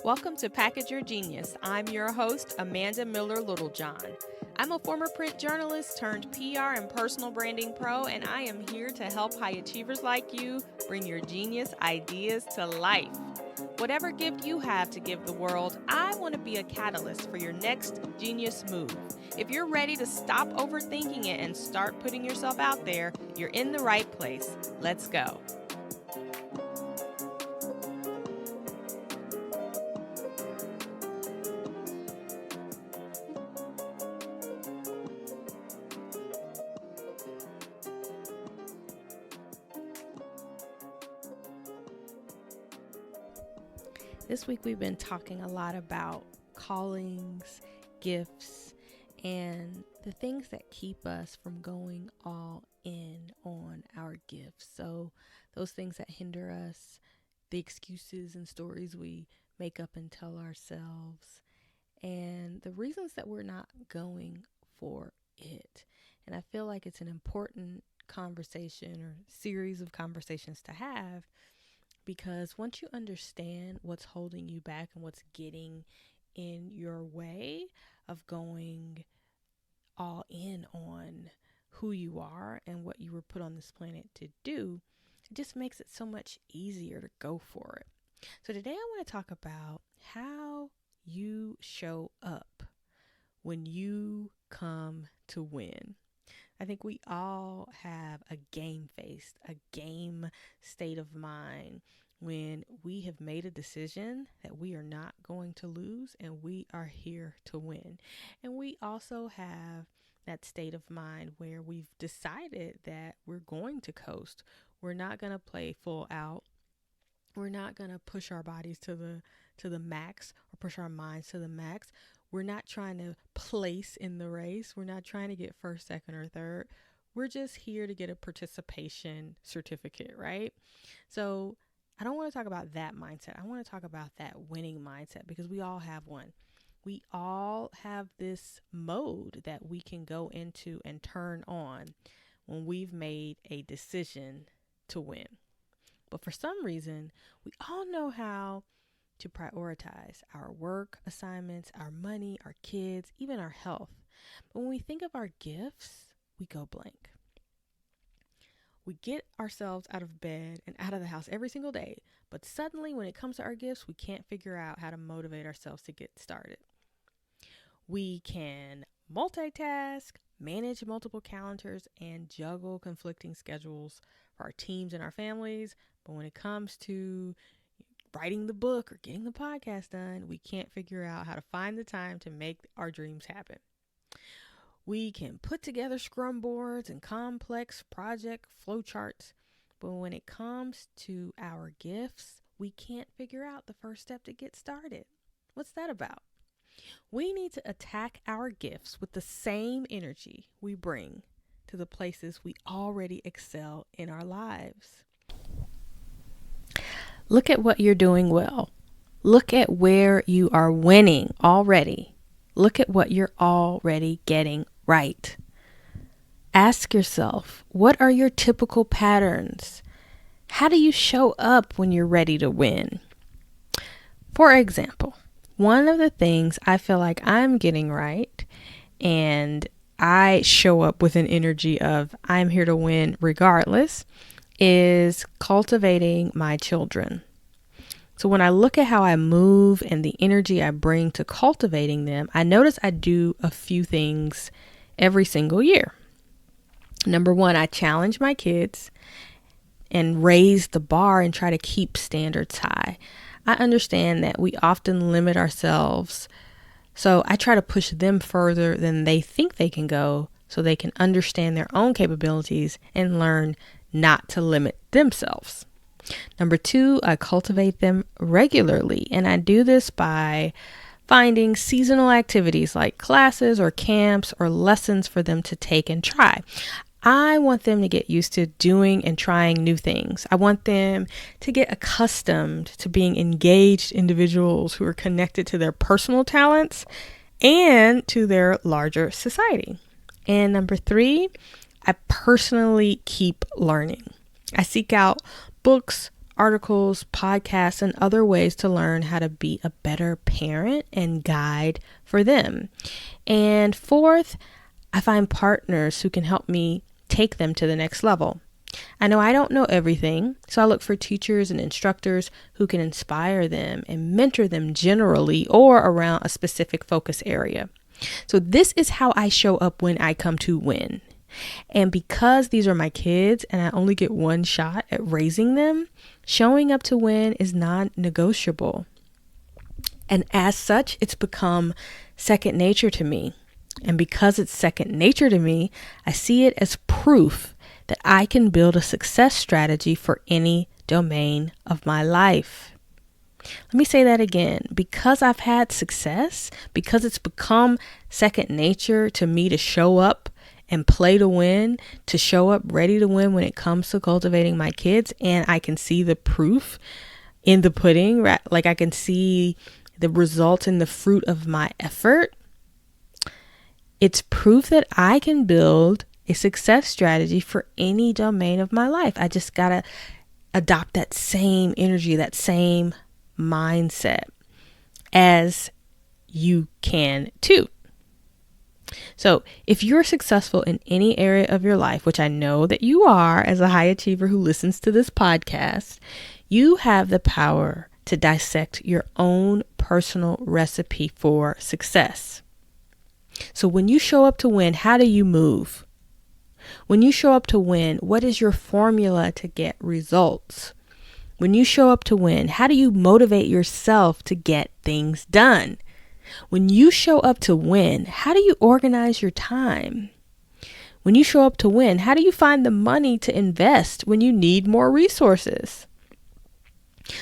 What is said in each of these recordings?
Welcome to Package Your Genius. I'm your host, Amanda Miller Littlejohn. I'm a former print journalist turned PR and personal branding pro, and I am here to help high achievers like you bring your genius ideas to life. Whatever gift you have to give the world, I want to be a catalyst for your next genius move. If you're ready to stop overthinking it and start putting yourself out there, you're in the right place. Let's go. This week we've been talking a lot about callings, gifts, and the things that keep us from going all in on our gifts. So those things that hinder us, the excuses and stories we make up and tell ourselves, and the reasons that we're not going for it. And I feel like it's an important conversation or series of conversations to have, because once you understand what's holding you back and what's getting in your way of going all in on who you are and what you were put on this planet to do, it just makes it so much easier to go for it. So today I want to talk about how you show up when you come to win. I think we all have a game face, a game state of mind when we have made a decision that we are not going to lose and we are here to win. And we also have that state of mind where we've decided that we're going to coast. We're not going to play full out. We're not going to push our bodies to the max or push our minds to the max. We're not trying to place in the race. We're not trying to get first, second, or third. We're just here to get a participation certificate, right? So I don't want to talk about that mindset. I want to talk about that winning mindset, because we all have one. We all have this mode that we can go into and turn on when we've made a decision to win. But for some reason, we all know how to prioritize our work assignments, our money, our kids, even our health. But when we think of our gifts, we go blank. We get ourselves out of bed and out of the house every single day, but suddenly when it comes to our gifts, we can't figure out how to motivate ourselves to get started. We can multitask, manage multiple calendars, and juggle conflicting schedules for our teams and our families, but when it comes to writing the book or getting the podcast done, we can't figure out how to find the time to make our dreams happen. We can put together scrum boards and complex project flowcharts, but when it comes to our gifts, we can't figure out the first step to get started. What's that about? We need to attack our gifts with the same energy we bring to the places we already excel in our lives. Look at what you're doing well. Look at where you are winning already. Look at what you're already getting right. Ask yourself, what are your typical patterns? How do you show up when you're ready to win? For example, one of the things I feel like I'm getting right, and I show up with an energy of I'm here to win regardless, is cultivating my children. So when I look at how I move and the energy I bring to cultivating them, I notice I do a few things every single year. Number one, I challenge my kids and raise the bar and try to keep standards high. I understand that we often limit ourselves, so I try to push them further than they think they can go so they can understand their own capabilities and learn not to limit themselves. Number two, I cultivate them regularly, and I do this by finding seasonal activities like classes or camps or lessons for them to take and try. I want them to get used to doing and trying new things. I want them to get accustomed to being engaged individuals who are connected to their personal talents and to their larger society. And number three, I personally keep learning. I seek out books, articles, podcasts, and other ways to learn how to be a better parent and guide for them. And fourth, I find partners who can help me take them to the next level. I know I don't know everything, so I look for teachers and instructors who can inspire them and mentor them generally or around a specific focus area. So this is how I show up when I come to win. And because these are my kids and I only get one shot at raising them, showing up to win is non-negotiable. And as such, it's become second nature to me. And because it's second nature to me, I see it as proof that I can build a success strategy for any domain of my life. Let me say that again. Because I've had success, because it's become second nature to me to show up and play to win, to show up ready to win when it comes to cultivating my kids, and I can see the proof in the pudding, right? Like I can see the result in the fruit of my effort. It's proof that I can build a success strategy for any domain of my life. I just got to adopt that same energy, that same mindset, as you can too. So if you're successful in any area of your life, which I know that you are as a high achiever who listens to this podcast, you have the power to dissect your own personal recipe for success. So when you show up to win, how do you move? When you show up to win, what is your formula to get results? When you show up to win, how do you motivate yourself to get things done? When you show up to win, how do you organize your time? When you show up to win, how do you find the money to invest when you need more resources?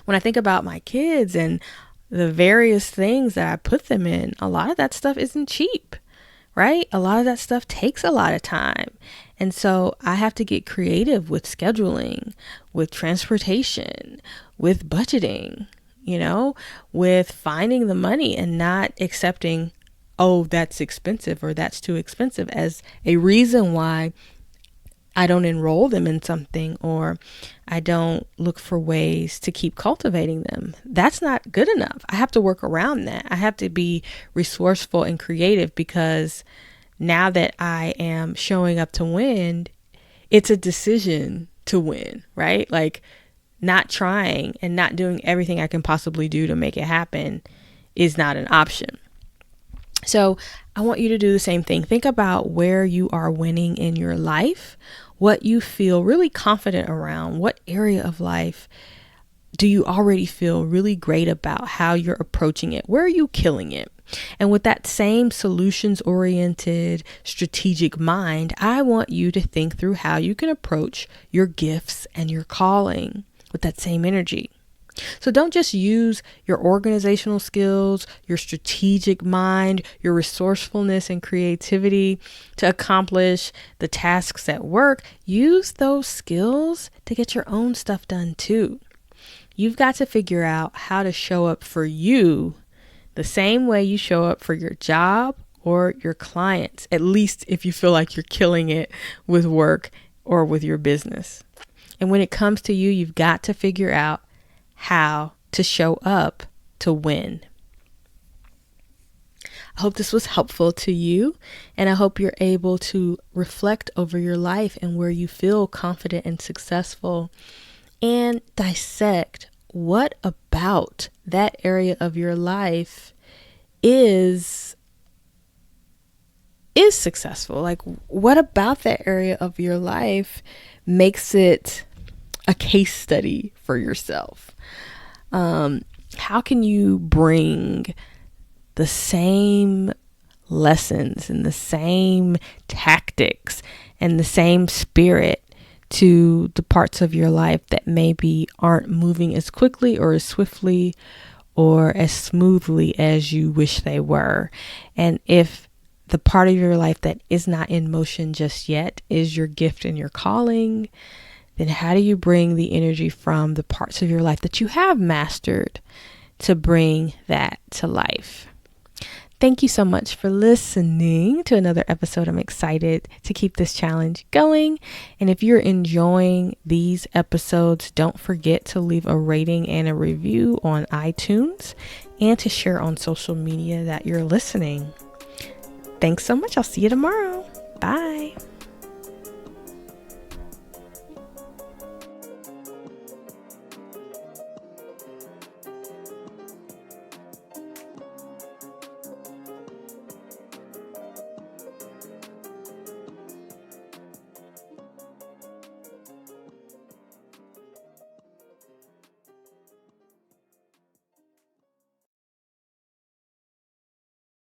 When I think about my kids and the various things that I put them in, a lot of that stuff isn't cheap, right? A lot of that stuff takes a lot of time. And so I have to get creative with scheduling, with transportation, with budgeting, with finding the money and not accepting, oh, that's expensive or that's too expensive as a reason why I don't enroll them in something or I don't look for ways to keep cultivating them. That's not good enough. I have to work around that. I have to be resourceful and creative because now that I am showing up to win, it's a decision to win, right? Like not trying and not doing everything I can possibly do to make it happen is not an option. So I want you to do the same thing. Think about where you are winning in your life, what you feel really confident around, what area of life do you already feel really great about how you're approaching it? Where are you killing it? And with that same solutions-oriented, strategic mind, I want you to think through how you can approach your gifts and your calling with that same energy. So don't just use your organizational skills, your strategic mind, your resourcefulness and creativity to accomplish the tasks at work. Use those skills to get your own stuff done too. You've got to figure out how to show up for you the same way you show up for your job or your clients, at least if you feel like you're killing it with work or with your business. And when it comes to you, you've got to figure out how to show up to win. I hope this was helpful to you, and I hope you're able to reflect over your life and where you feel confident and successful and dissect what about that area of your life is successful. Like what about that area of your life makes it a case study for yourself? How can you bring the same lessons and the same tactics and the same spirit to the parts of your life that maybe aren't moving as quickly or as swiftly or as smoothly as you wish they were? And if the part of your life that is not in motion just yet is your gift and your calling, then how do you bring the energy from the parts of your life that you have mastered to bring that to life? Thank you so much for listening to another episode. I'm excited to keep this challenge going. And if you're enjoying these episodes, don't forget to leave a rating and a review on iTunes and to share on social media that you're listening. Thanks so much. I'll see you tomorrow. Bye.